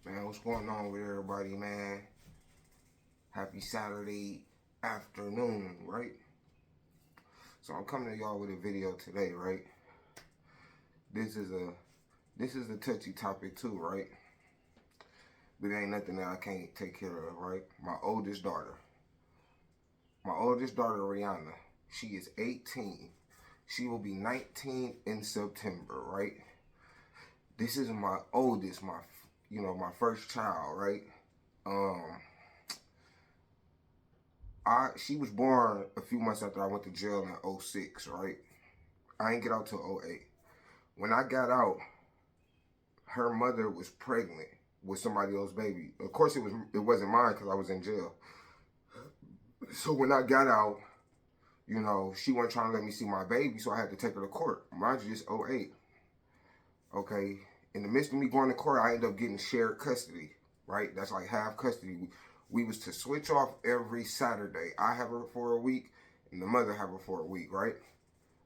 Man, what's going on with everybody, man? Happy Saturday afternoon, right? So I'm coming to y'all with a video today, right? This is a this is a touchy topic too, right? But it ain't nothing that I can't take care of, right? My oldest daughter, Rihanna, she is 18. She will be 19 in September, right? This is my oldest, my first child, right? Um, she was born a few months after I went to jail in '06, right? I didn't get out till '08. When I got out, her mother was pregnant with somebody else's baby. Of course, it wasn't mine because I was in jail. So when I got out, she wasn't trying to let me see my baby, so I had to take her to court. Mind you, it's '08. Okay. In the midst of me going to court, I ended up getting shared custody. Right? That's like half custody. We was to switch off every Saturday. I have her for a week, and the mother have her for a week. Right?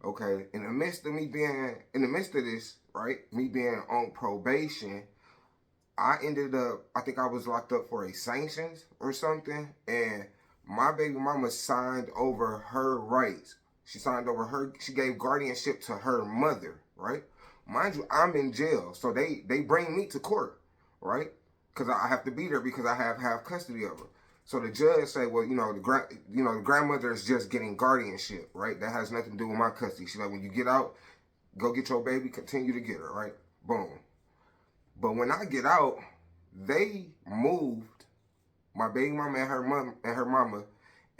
Okay, in the midst of this, right, me being on probation, I think I was locked up for a sanctions or something, and my baby mama signed over her rights. She gave guardianship to her mother, right? Mind you, I'm in jail, so they bring me to court, right? Because I have to be there because I have half custody of her. So the judge say, well, the grandmother is just getting guardianship, right? That has nothing to do with my custody. She's like, when you get out, go get your baby, continue to get her, right? Boom. But when I get out, they moved my baby mama and her mama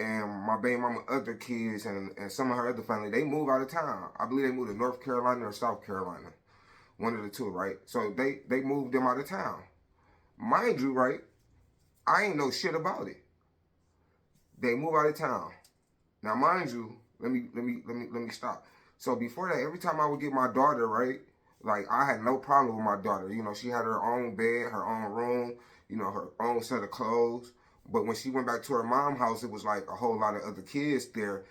and my baby mama other kids and some of her other family. They moved out of town. I believe they moved to North Carolina or South Carolina, one of the two, right? So they moved them out of town. Mind you, right? I ain't know shit about it. They move out of town. Now, mind you, let me stop. So before that, every time I would get my daughter, right, like I had no problem with my daughter. She had her own bed, her own room, her own set of clothes. But when she went back to her mom's house, it was like a whole lot of other kids there.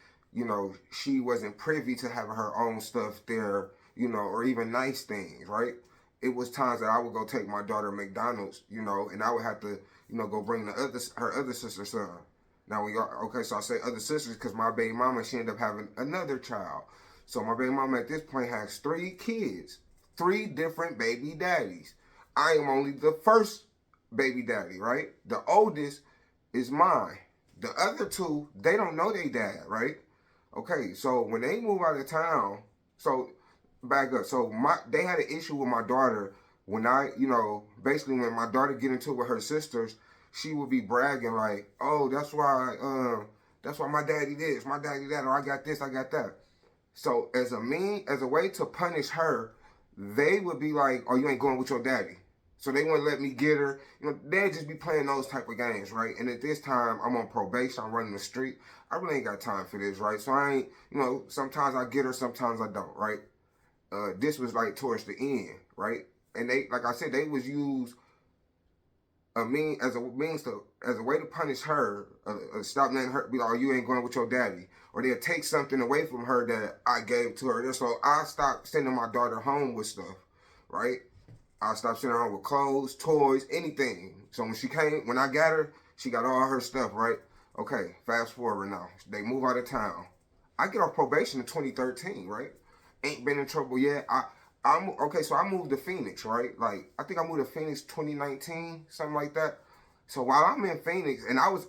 She wasn't privy to having her own stuff there, or even nice things, right? It was times that I would go take my daughter to McDonald's, and I would have to, go bring her other sister's son. Now okay, so I say other sisters because my baby mama, she ended up having another child. So my baby mama at this point has 3 kids, 3 different baby daddies. I am only the first baby daddy, right? The oldest is mine. The other two, they don't know their dad, right? Okay, so when they move out of town, so back up. So they had an issue with my daughter when basically when my daughter get into it with her sisters, she would be bragging like, "Oh, that's why my daddy this, my daddy that, or I got this, I got that." So as a way to punish her, they would be like, "Oh, you ain't going with your daddy." So they wouldn't let me get her. They'd just be playing those type of games, right? And at this time, I'm on probation. I'm running the street. I really ain't got time for this, right? So I ain't, sometimes I get her, sometimes I don't, right? This was like towards the end, right? And they, like I said, they was used as a way to punish her, stop letting her be like, "Oh, you ain't going with your daddy," or they'll take something away from her that I gave to her. So I stopped sending my daughter home with stuff, right? I stopped sending her home with clothes, toys, anything. So when I got her, she got all her stuff, right? Okay, fast forward now. They move out of town. I get off probation in 2013, right? Ain't been in trouble yet. I'm okay. So I moved to Phoenix, right? Like I think I moved to Phoenix 2019, something like that. So while I'm in Phoenix, and I was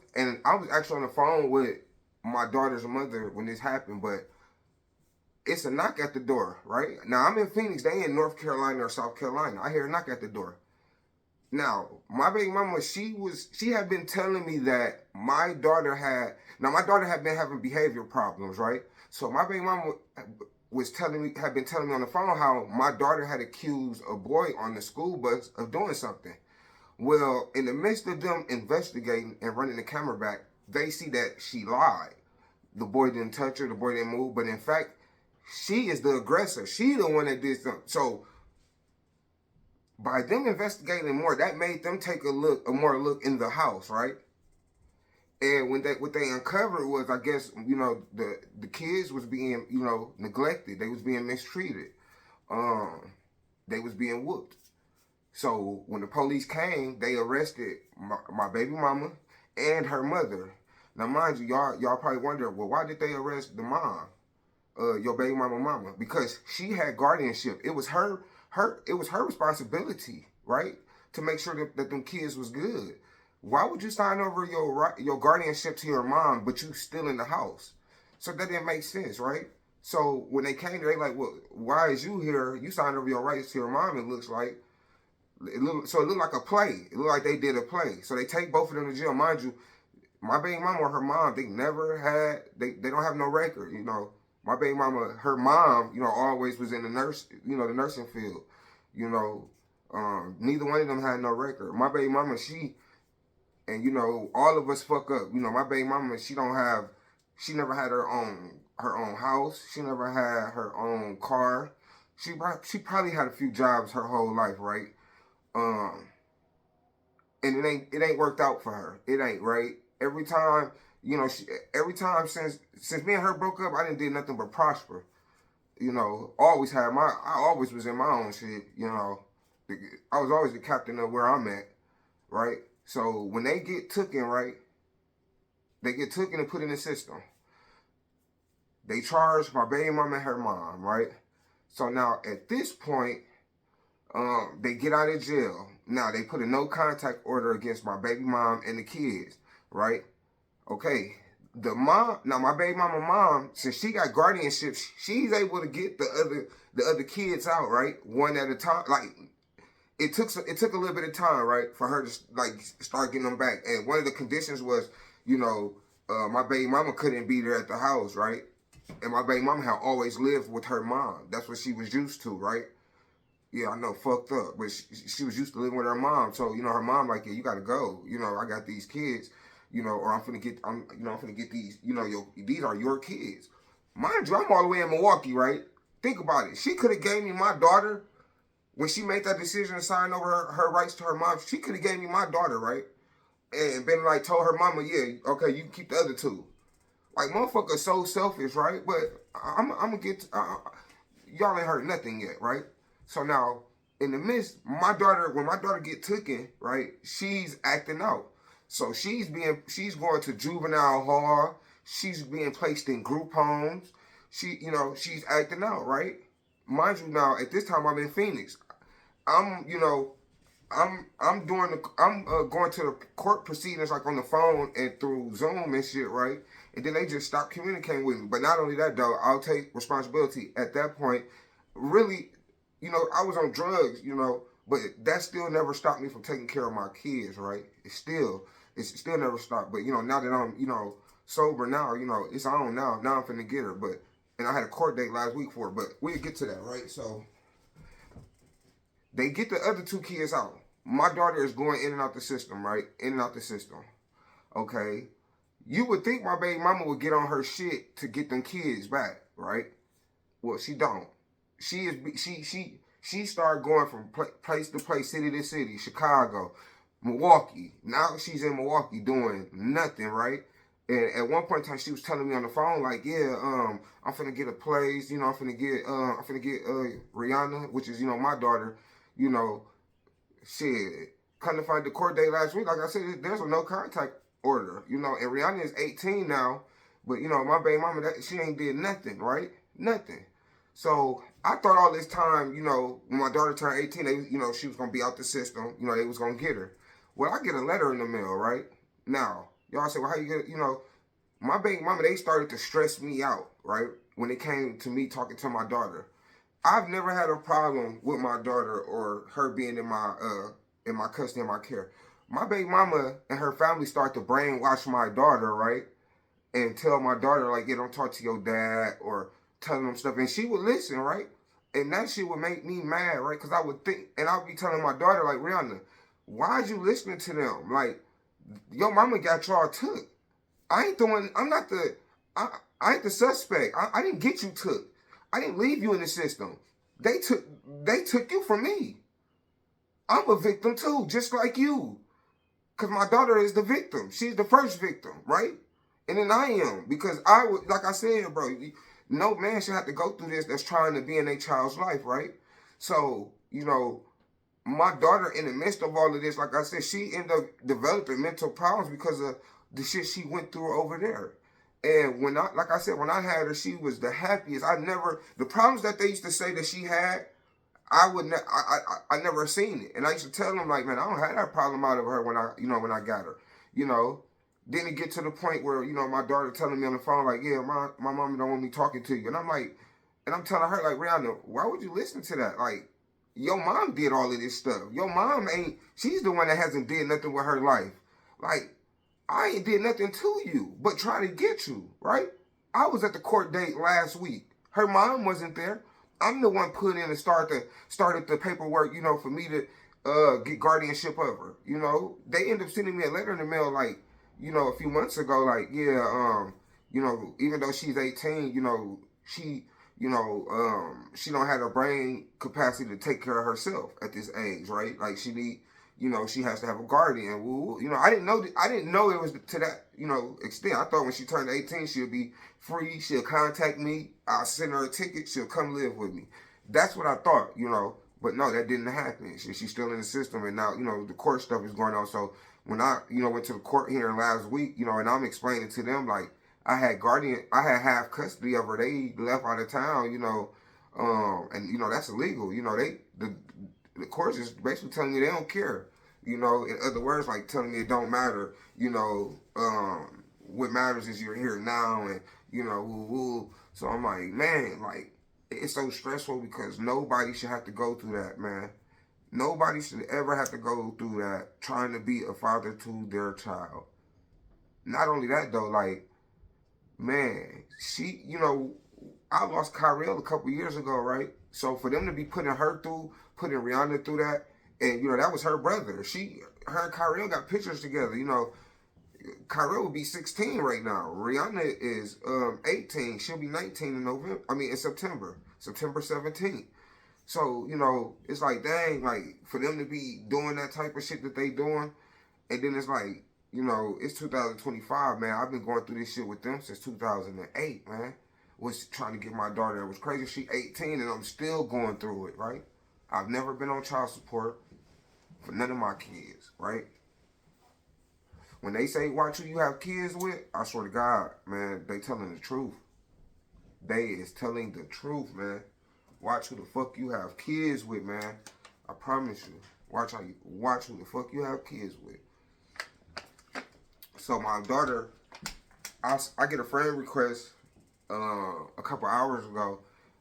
actually on the phone with my daughter's mother when this happened, but it's a knock at the door, right? Now I'm in Phoenix, they in North Carolina or South Carolina. I hear a knock at the door. Now, my baby mama, she had been telling me that my daughter had been having behavior problems, right? So my baby mama had been telling me on the phone how my daughter had accused a boy on the school bus of doing something. Well, in the midst of them investigating and running the camera back, they see that she lied. The boy didn't touch her, the boy didn't move, but in fact, she is the aggressor. She the one that did something. So by them investigating more, that made them take a more look in the house, right? And what they uncovered was, I guess, the kids was being, neglected. They was being mistreated. They was being whooped. So when the police came, they arrested my baby mama and her mother. Now, mind you, y'all probably wonder, well, why did they arrest the mom, your baby mama? Because she had guardianship. It was it was her responsibility, right, to make sure that them kids was good. Why would you sign over your guardianship to your mom, but you still in the house? So that didn't make sense, right? So when they came, they like, well, why is you here? You signed over your rights to your mom. It looks like. So it looked like a play. It looked like they did a play. So they take both of them to jail. Mind you, my baby mama or her mom, they never had, they don't have no record. You know, my baby mama, her mom, you know, always was in the the nursing field. You know, neither one of them had no record. My baby mama, and you know, all of us fuck up. You know, my baby mama, she never had her own house. She never had her own car. She probably had a few jobs her whole life, right? Um, and it ain't worked out for her. It ain't, right. Every time, you know, every time since me and her broke up, I didn't did nothing but prosper. You know, I always was in my own shit. You know, I was always the captain of where I'm at, right. So when they get taken, right, they get taken and put in the system. They charge my baby mama and her mom, right. So now at this point, they get out of jail. Now they put a no contact order against my baby mom and the kids, right? Okay. Now my baby mom, since she got guardianship, she's able to get the other kids out, right? One at a time. Like it took a little bit of time, right, for her to like start getting them back. And one of the conditions was, you know, my baby mama couldn't be there at the house, right? And my baby mama had always lived with her mom. That's what she was used to, right? Yeah, I know, fucked up, but she was used to living with her mom. So, you know, her mom like, yeah, you gotta go. You know, I got these kids, you know, or I'm finna get these, you know, these are your kids. Mind you, I'm all the way in Milwaukee, right? Think about it. She could have gave me my daughter when she made that decision to sign over her rights to her mom. She could have gave me my daughter, right? And been like, told her mama, yeah, okay, you can keep the other two. Like, motherfuckers so selfish, right? But I'm gonna get, y'all ain't heard nothing yet, right? So now, in the midst, when my daughter get taken, right, she's acting out. So she's going to juvenile hall. She's being placed in group homes. She's acting out, right? Mind you, now at this time I'm in Phoenix. I'm, you know, I'm going to the court proceedings like on the phone and through Zoom and shit, right? And then they just stop communicating with me. But not only that, though, I'll take responsibility at that point. Really, you know, I was on drugs, you know, but that still never stopped me from taking care of my kids, right? It's still never stopped. But, you know, now that I'm, you know, sober now, you know, it's on now. Now I'm finna get her. And I had a court date last week for her, but we'll get to that, right? So they get the other two kids out. My daughter is going in and out the system, right? In and out the system. Okay. You would think my baby mama would get on her shit to get them kids back, right? Well, she don't. She started going from place to place, city to city, Chicago, Milwaukee. Now she's in Milwaukee doing nothing, right? And at one point in time, she was telling me on the phone, like, yeah, I'm finna get a place, you know, I'm finna get Rihanna, which is, you know, my daughter, you know, shit. Come to find the court date last week, like I said, there's a no contact order, you know, and Rihanna is 18 now, but, you know, my baby mama, she ain't did nothing, right? Nothing. So I thought all this time, you know, when my daughter turned 18, you know, she was going to be out the system, you know, they was going to get her. Well, I get a letter in the mail, right? Now, y'all say, well, how you get it? You know, my baby mama, they started to stress me out, right? When it came to me talking to my daughter. I've never had a problem with my daughter or her being in my custody and my care. My baby mama and her family start to brainwash my daughter, right? And tell my daughter, like, yeah, don't talk to your dad, or telling them stuff. And she would listen, right? And that shit would make me mad, right? Because I would think, and I would be telling my daughter, like, Rihanna, why is you listening to them? Like, your mama got y'all took. I ain't the one, I ain't the suspect. I didn't get you took. I didn't leave you in the system. They took you from me. I'm a victim too, just like you. Because my daughter is the victim. She's the first victim, right? And then I am. Because I would, like I said, bro, no man should have to go through this that's trying to be in a child's life, right? So, you know, my daughter, in the midst of all of this, like I said, she ended up developing mental problems because of the shit she went through over there. And when I, like I said, when I had her, she was the happiest. The problems that they used to say that she had, I never seen it. And I used to tell them, like, man, I don't have that problem out of her when I got her, you know. Then it get to the point where, my daughter telling me on the phone, like, yeah, my mom don't want me talking to you. And I'm like, and I'm telling her, like, Rihanna, why would you listen to that? Like, your mom did all of this stuff. Your mom she's the one that hasn't did nothing with her life. Like, I ain't did nothing to you, but trying to get you, right? I was at the court date last week. Her mom wasn't there. I'm the one put in and started the paperwork, for me to get guardianship of her. They end up sending me a letter in the mail, like, a few months ago, like, yeah, even though she's 18, she don't have the brain capacity to take care of herself at this age, right? Like she has to have a guardian. I didn't know it was to that, extent. I thought when she turned 18, she'll be free. She'll contact me. I'll send her a ticket. She'll come live with me. That's what I thought, But no, that didn't happen. She's still in the system, and now, the court stuff is going on. So when I, went to the court here last week, and I'm explaining to them, like, I had half custody of her. They left out of town, and that's illegal. The courts is basically telling you they don't care. In other words, like telling you it don't matter. What matters is you're here now, and woo woo. So I'm like, man, like it's so stressful because nobody should have to go through that, man. Nobody should ever have to go through that trying to be a father to their child. Not only that though, like, man, I lost Kyrell a couple years ago, right? So for them to be putting Rihanna through that, and that was her brother. Her and Kyrell got pictures together. Kyrell will be 16 right now. Rihanna is 18. She'll be 19 in November. I mean, in September 17th. So it's like, dang, like for them to be doing that type of shit that they doing, and then it's like, it's 2025, man. I've been going through this shit with them since 2008, man. Was trying to get my daughter. It was crazy. She 18 and I'm still going through it, right? I've never been on child support for none of my kids, right? When they say watch who you have kids with, I swear to God, man, they telling the truth. They is telling the truth, man. Watch who the fuck you have kids with, man. I promise you. Watch who the fuck you have kids with. So my daughter, I get a friend request a couple hours ago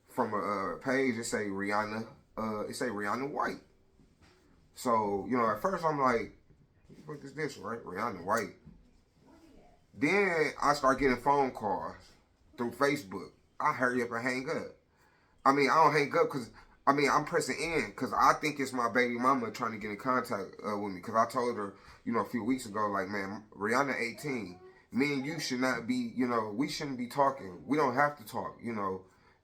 from a page. It say Rihanna. It say Rihanna White. So at first I'm like, what is this, right? Rihanna White. Then I start getting phone calls through Facebook. I hurry up and hang up. I mean, I don't hang up because I'm pressing in because I think it's my baby mama trying to get in contact with me. Because I told her, a few weeks ago, like, man, Rihanna 18. Me and you should not be, we shouldn't be talking. We don't have to talk, And,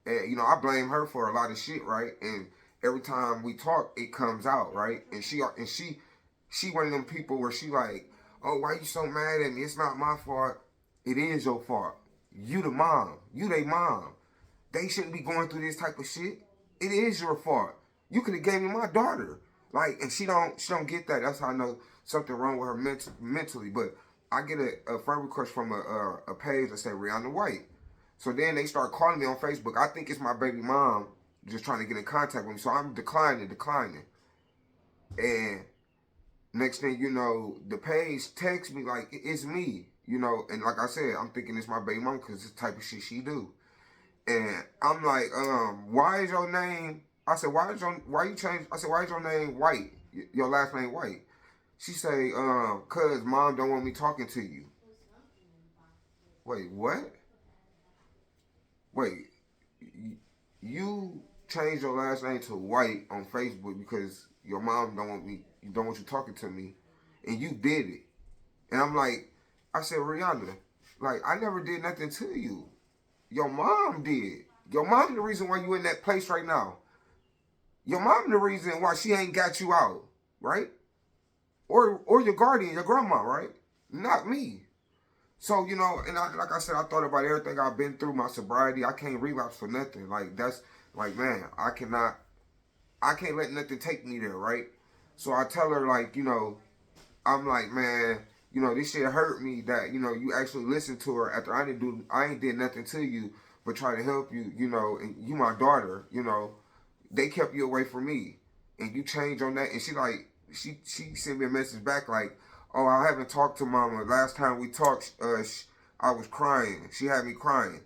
I blame her for a lot of shit, right? And every time we talk, it comes out, right? And she one of them people where she like, oh, why you so mad at me? It's not my fault. It is your fault. You the mom. You they mom. They shouldn't be going through this type of shit. It is your fault. You could have gave me my daughter. Like, and she don't get that. That's how I know something wrong with her mentally. But I get a friend request from a page that say Rihanna White. So then they start calling me on Facebook. I think it's my baby mom just trying to get in contact with me. So I'm declining. And next thing you know, the page texts me like, it's me. And like I said, I'm thinking it's my baby mom because it's the type of shit she do. And I'm like, why is your name? I said, why is your name White? Your last name White? She say, cause mom don't want me talking to you. Wait, what? Wait, you changed your last name to White on Facebook because your mom don't want you talking to me, and you did it. And I'm like, I said, Rihanna, like, I never did nothing to you. Your mom did. Your mom the reason why you in that place right now. Your mom the reason why she ain't got you out, right? Or your guardian, your grandma, right? Not me. So, and like I said, I thought about everything I've been through, my sobriety. I can't relapse for nothing. Like, that's, like, man, I can't let nothing take me there, right? So I tell her, like, I'm like, man, this shit hurt me that, you actually listened to her after I ain't did nothing to you but try to help you, and you my daughter, they kept you away from me and you changed on that. And she sent me a message back like, oh, I haven't talked to mama. Last time we talked, I was crying. She had me crying.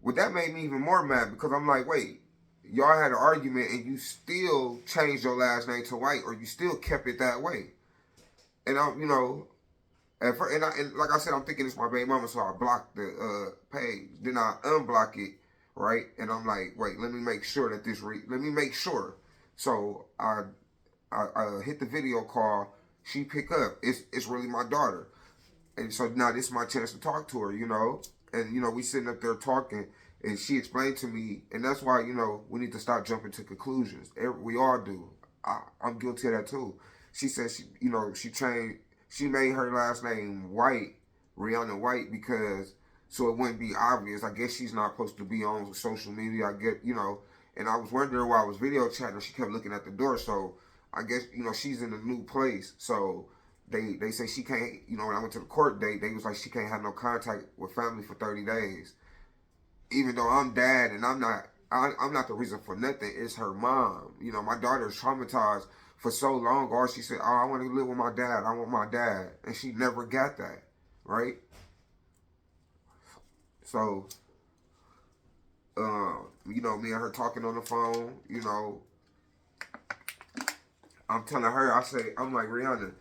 Well, that made me even more mad because I'm like, wait, y'all had an argument and you still changed your last name to White, or you still kept it that way. And I'm, and like I said, I'm thinking it's my baby mama, so I blocked the page. Then I unblock it, right? And I'm like, wait, let me make sure that let me make sure. So I hit the video call. She pick up. It's really my daughter. And so now this is my chance to talk to her, And, we sitting up there talking, and she explained to me, and that's why, we need to stop jumping to conclusions. We all do. I'm guilty of that too. She said, she made her last name White, Rihanna White, because, so it wouldn't be obvious. I guess she's not supposed to be on social media. I get, and I was wondering why I was video chatting, she kept looking at the door. So I guess, she's in a new place. So they say she can't, when I went to the court date, they was like, she can't have no contact with family for 30 days. Even though I'm dad and I'm not the reason for nothing. It's her mom. My daughter's traumatized for so long. Or she said, oh, I want to live with my dad. I want my dad. And she never got that, right? So, me and her talking on the phone, I'm telling her, I'm like, Rihanna,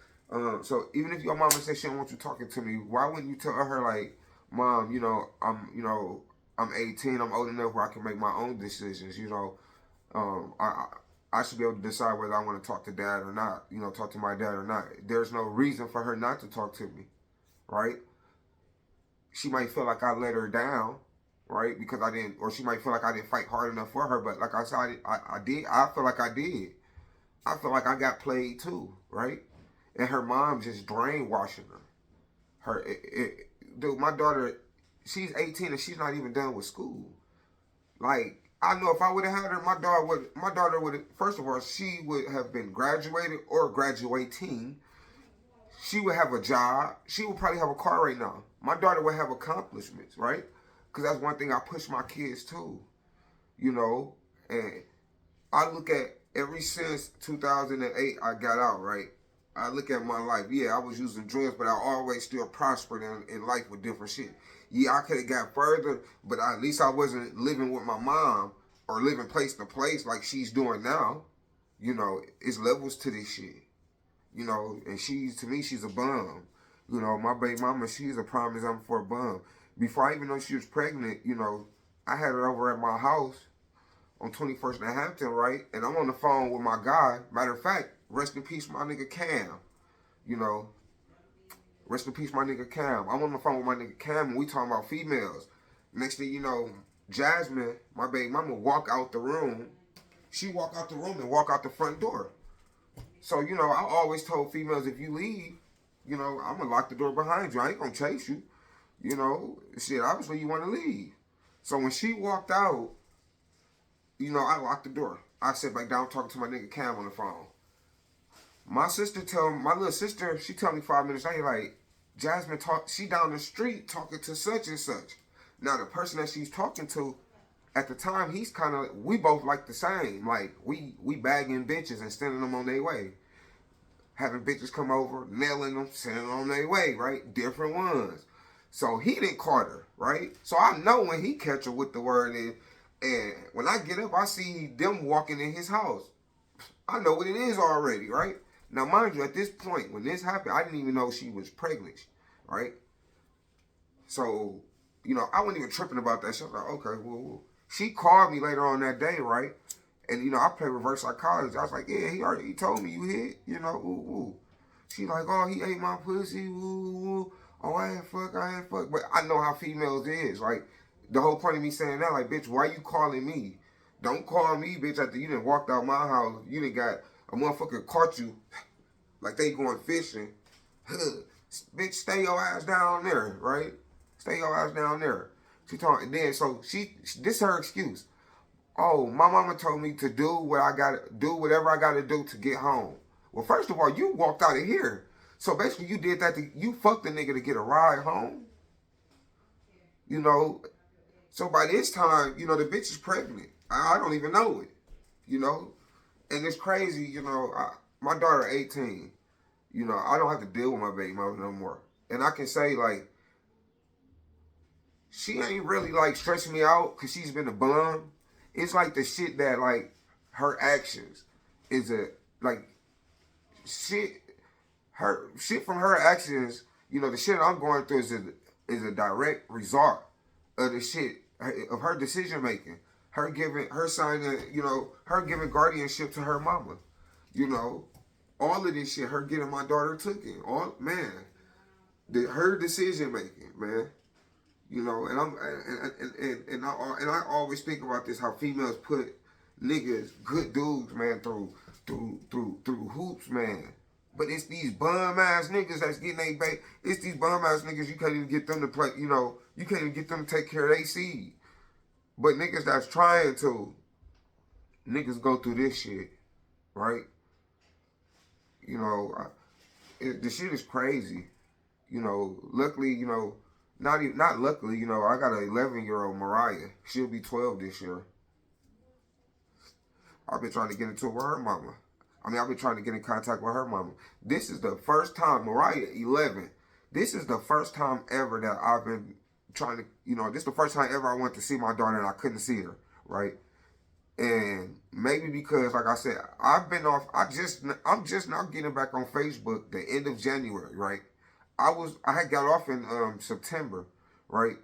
so even if your mama says she don't want you talking to me, why wouldn't you tell her, like, Mom, I'm 18, I'm old enough where I can make my own decisions, I should be able to decide whether I want to talk to dad or not, talk to my dad or not. There's no reason for her not to talk to me, right? She might feel like I let her down, right? Because I didn't, or she might feel like I didn't fight hard enough for her, but like I said, I did. I feel like I did. I feel like I got played too, right? And her mom just brainwashing her. Dude, my daughter, she's 18 and she's not even done with school. Like, I know if I would have had her, my daughter would have, first of all, she would have been graduated or graduating. She would have a job. She would probably have a car right now. My daughter would have accomplishments, right? Because that's one thing I push my kids to, and I look at ever since 2008 I got out, right? I look at my life. Yeah, I was using drugs, but I always still prospered in life with different shit. Yeah, I could have got further, but at least I wasn't living with my mom or living place to place like she's doing now. It's levels to this shit. And to me, she's a bum. My baby mama, she's a prime example for a bum. Before I even know she was pregnant, I had her over at my house on 21st and Hampton, right? And I'm on the phone with my guy. Matter of fact, rest in peace, my nigga Cam. Rest in peace, my nigga Cam. I'm on the phone with my nigga Cam, and we talking about females. Next thing you know, Jasmine, my baby mama, walk out the room. She walk out the room and walk out the front door. So, I always told females, if you leave, I'm going to lock the door behind you. I ain't going to chase you. Shit, obviously you want to leave. So when she walked out, I locked the door. I sat back down talking to my nigga Cam on the phone. My little sister, she tell me 5 minutes later, like, Jasmine she down the street talking to such and such. Now the person that she's talking to, at the time, he's kind of, we both like the same. Like, we bagging bitches and sending them on their way. Having bitches come over, nailing them, sending them on their way, right? Different ones. So he didn't caught her, right? So I know when he catch her with the word in, and when I get up, I see them walking in his house. I know what it is already, right? Now, mind you, at this point, when this happened, I didn't even know she was pregnant, right? So, I wasn't even tripping about that shit. I was like, okay, well. She called me later on that day, right? And, I play reverse psychology. I was like, yeah, he told me you hit, She like, oh, he ate my pussy, woo. Oh, I ain't fuck. But I know how females is. Like, the whole point of me saying that, like, bitch, why you calling me? Don't call me, bitch, after you done walked out my house. You done got a motherfucker caught you like they going fishing. Bitch, stay your ass down there, right? Stay your ass down there. She talking, and then, so this her excuse. Oh, my mama told me to do whatever I gotta do to get home. Well, first of all, you walked out of here. So basically, you did that. You fucked the nigga to get a ride home. You know. So by this time, you know, the bitch is pregnant. I don't even know it. You know. And it's crazy. You know, my daughter 18. You know, I don't have to deal with my baby mama no more. And I can say, like, she ain't really, like, stressing me out because she's been a bum. It's like the shit that, like, her actions is like, shit, her shit from her actions, you know, the shit I'm going through is a direct result of the shit, of her decision making. Her signing, you know, her giving guardianship to her mama. You know, all of this shit, her getting my daughter taken. All, man, her decision making, man. You know, and I always think about this, how females put niggas, good dudes, man, through hoops, man. But it's these bum ass niggas that's getting they bait. It's these bum ass niggas you can't even get them to play. You know, you can't even get them to take care of their seed. But niggas that's trying to, niggas go through this shit, right? You know, the shit is crazy. You know, luckily, you know, not luckily, you know, I got an 11-year-old Mariah. She'll be 12 this year. I've been trying to get into it with her mama. I've been trying to get in contact with her mama. This is the first time, Mariah, 11. This is the first time ever that I've been trying to, you know, this is the first time ever I went to see my daughter and I couldn't see her, right? And maybe because, like I said, I'm just now getting back on Facebook the end of January, right? I had got off in September, right?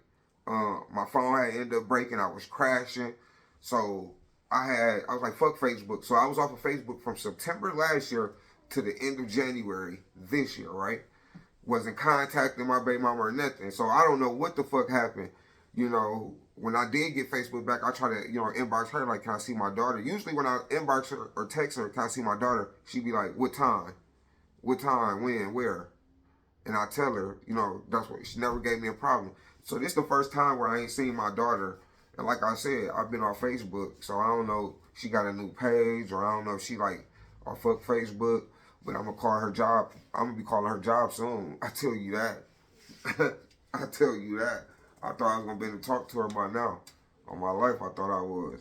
My phone had ended up breaking. I was crashing. So I was like, fuck Facebook. So I was off of Facebook from September last year to the end of January this year, right? Wasn't contacting my baby mama or nothing. So I don't know what the fuck happened. You know, when I did get Facebook back, I try to, you know, inbox her, like, can I see my daughter? Usually when I inbox her or text her, can I see my daughter? She'd be like, what time? What time? When? Where? And I tell her, you know, that's what, she never gave me a problem. So this is the first time where I ain't seen my daughter. And like I said, I've been on Facebook, so I don't know if she got a new page, or I don't know if she like, or fuck Facebook, but I'm gonna call her job. I'm gonna be calling her job soon. I tell you that. I tell you that. I thought I was gonna be able to talk to her by now. On my life, I thought I was.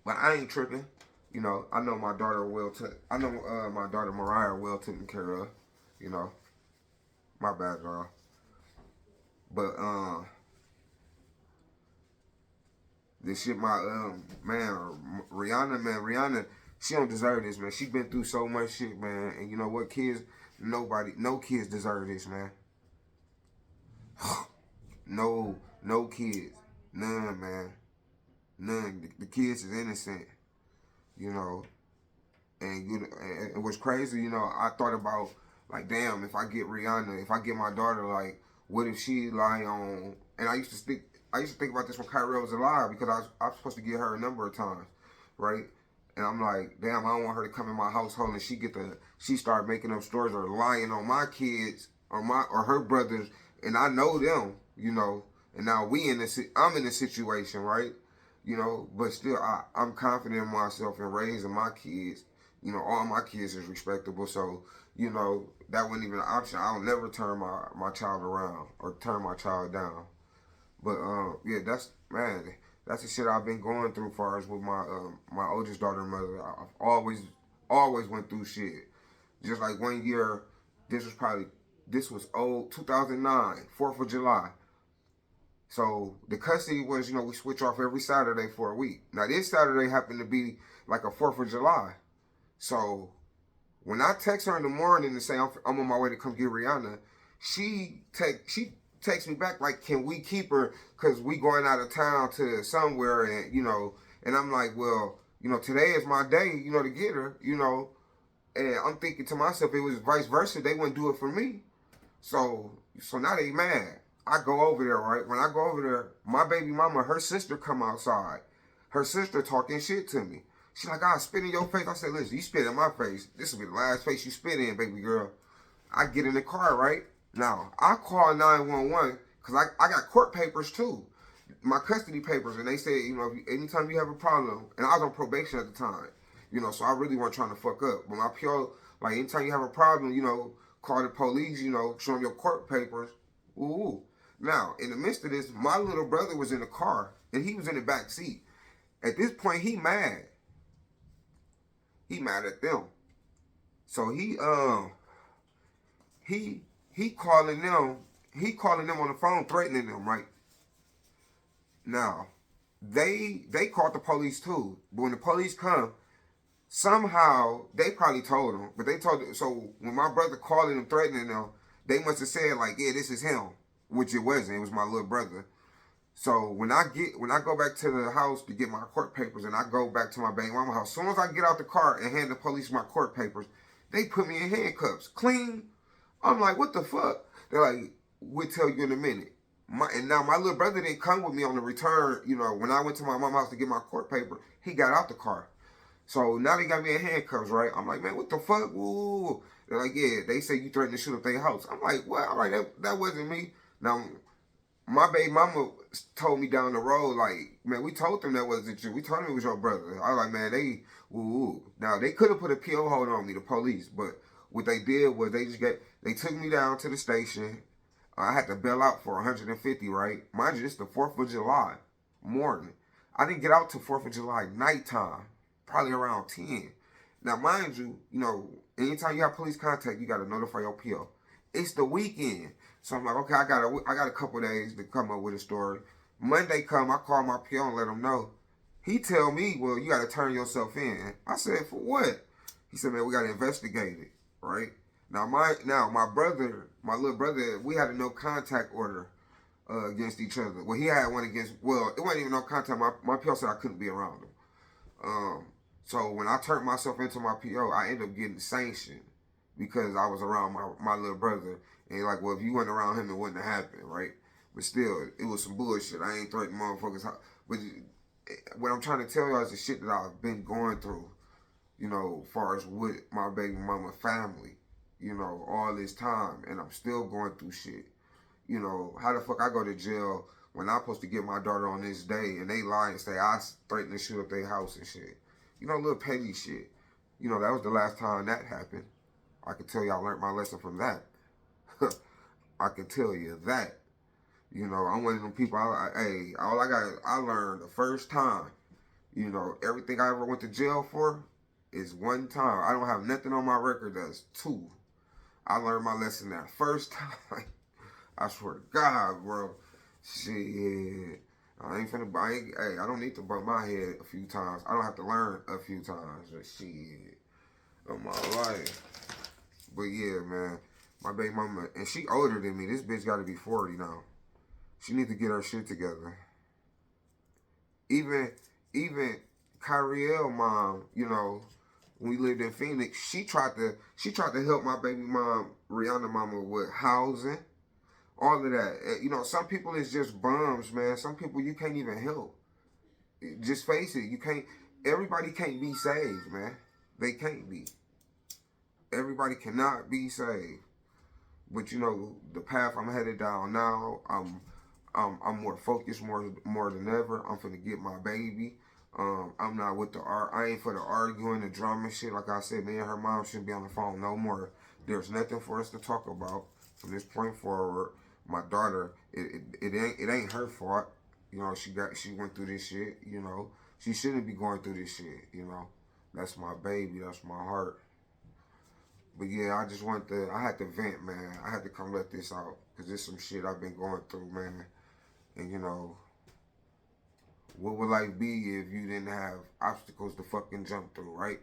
But I ain't tripping. You know, I know my daughter my daughter Mariah well taken care of. You know, my bad, girl. But this shit, Rihanna, she don't deserve this, man. She been through so much shit, man. And you know what, kids, no kids deserve this, man. No kids, none, man, none. The kids is innocent, you know. And what's crazy, you know, I thought about, like, damn, if I get Rihanna, if I get my daughter, like, what if she lie on? And I used to think about this when Kyrie was alive, because I was supposed to get her a number of times, right? And I'm like, damn, I don't want her to come in my household and she start making up stories or lying on my kids or her brothers, and I know them, you know. And now I'm in the situation, right? You know, but still, I'm confident in myself and raising my kids. You know, all my kids is respectable, so, you know, that wasn't even an option. I'll never turn my child around or turn my child down. But yeah, that's the shit I've been going through as far as with my oldest daughter and mother. I've always went through shit. Just like one year, this was 2009, 4th of July. So the custody was, you know, we switch off every Saturday for a week. Now this Saturday happened to be like a 4th of July. So when I text her in the morning and say I'm on my way to come get Rihanna, she texts me back like, can we keep her because we going out of town to somewhere, and, you know, and I'm like, well, you know, today is my day, you know, to get her, you know. And I'm thinking to myself, it was vice versa. They wouldn't do it for me. So now they mad. I go over there, right? When I go over there, my baby mama, her sister come outside. Her sister talking shit to me. She's like, I spit in your face. I said, listen, you spit in my face. This will be the last face you spit in, baby girl. I get in the car, right? Now, I call 911 because I got court papers too. My custody papers. And they said, you know, anytime you have a problem, and I was on probation at the time. You know, so I really wasn't trying to fuck up. But my PO, like, anytime you have a problem, you know, call the police, you know, show them your court papers. Ooh. Now, in the midst of this, my little brother was in the car, and he was in the back seat. At this point, he mad. He mad at them. So he calling them on the phone, threatening them, right? Now, they called the police too. But when the police come, somehow they probably told them, but they told them. So when my brother calling them, threatening them, they must have said like, "Yeah, this is him," which it wasn't. It was my little brother. So when I go back to the house to get my court papers, and I go back to my baby mama house, as soon as I get out the car and hand the police my court papers, they put me in handcuffs, clean. I'm like, what the fuck? They're like, we'll tell you in a minute. And now my little brother didn't come with me on the return. You know, when I went to my mom's house to get my court paper, he got out the car. So now they got me in handcuffs, right? I'm like, man, what the fuck? Woo. They're like, yeah, they say you threatened to shoot up their house. I'm like, what? I'm like, that wasn't me. Now, my baby mama told me down the road, like, man, we told them that wasn't you. We told them it was your brother. I was like, man, woo. Now, they could have put a PO hold on me, the police, but what they did was they took me down to the station. I had to bail out for 150, right? Mind you, it's the 4th of July morning. I didn't get out till 4th of July nighttime, probably around 10. Now, mind you, you know, anytime you have police contact, you got to notify your PO. It's the weekend. So I'm like, okay, I got a couple days to come up with a story. Monday come, I call my PO and let him know. He tell me, well, you got to turn yourself in. I said, for what? He said, man, we got to investigate it, right? Now, my little brother, we had a no contact order against each other. Well, he had one against, well, it wasn't even no contact. My PO said I couldn't be around him. So when I turned myself into my PO, I ended up getting sanctioned because I was around my little brother. And like, well, if you weren't around him, it wouldn't have happened, right? But still, it was some bullshit. I ain't threatening motherfuckers. But what I'm trying to tell y'all is the shit that I've been going through, you know, as far as with my baby mama family, you know, all this time. And I'm still going through shit. You know, how the fuck I go to jail when I'm supposed to get my daughter on this day and they lie and say I threatened to shoot up their house and shit. You know, little petty shit. You know, that was the last time that happened. I can tell you I learned my lesson from that. I can tell you that. You know, I'm one of them people, I learned the first time. You know, everything I ever went to jail for is one time. I don't have nothing on my record that's 2. I learned my lesson that first time. I swear to God, bro. Shit. I don't need to bump my head a few times. I don't have to learn a few times. But shit. Of my life. But yeah, man. My baby mama, and she older than me. This bitch got to be 40 now. She need to get her shit together. Even Kyrielle mom, you know, when we lived in Phoenix, she tried to help my baby mom, Rihanna mama, with housing, all of that. You know, some people is just bums, man. Some people you can't even help. Just face it, you can't. Everybody can't be saved, man. They can't be. Everybody cannot be saved. But you know, the path I'm headed down now, I'm more focused more than ever. I'm finna get my baby. I'm not with I ain't for the arguing, the drama shit. Like I said, me and her mom shouldn't be on the phone no more. There's nothing for us to talk about from this point forward. My daughter, it ain't her fault. You know, she went through this shit. You know, she shouldn't be going through this shit. You know, that's my baby. That's my heart. But yeah, I had to vent, man. I had to come let this out. Because there's some shit I've been going through, man. And you know, what would life be if you didn't have obstacles to fucking jump through, right?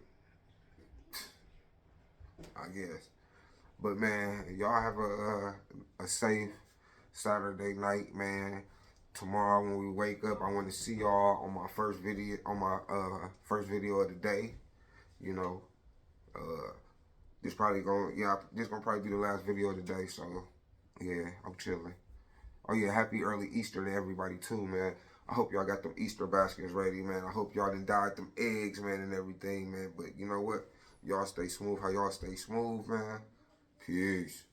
I guess. But man, y'all have a safe Saturday night, man. Tomorrow when we wake up, I want to see y'all on my first video, of the day. You know, this probably this gonna probably be the last video of the day. So yeah, I'm chilling. Oh yeah, happy early Easter to everybody too, man. I hope y'all got them Easter baskets ready, man. I hope y'all done dyed them eggs, man, and everything, man. But you know what? Y'all stay smooth. How y'all stay smooth, man? Peace.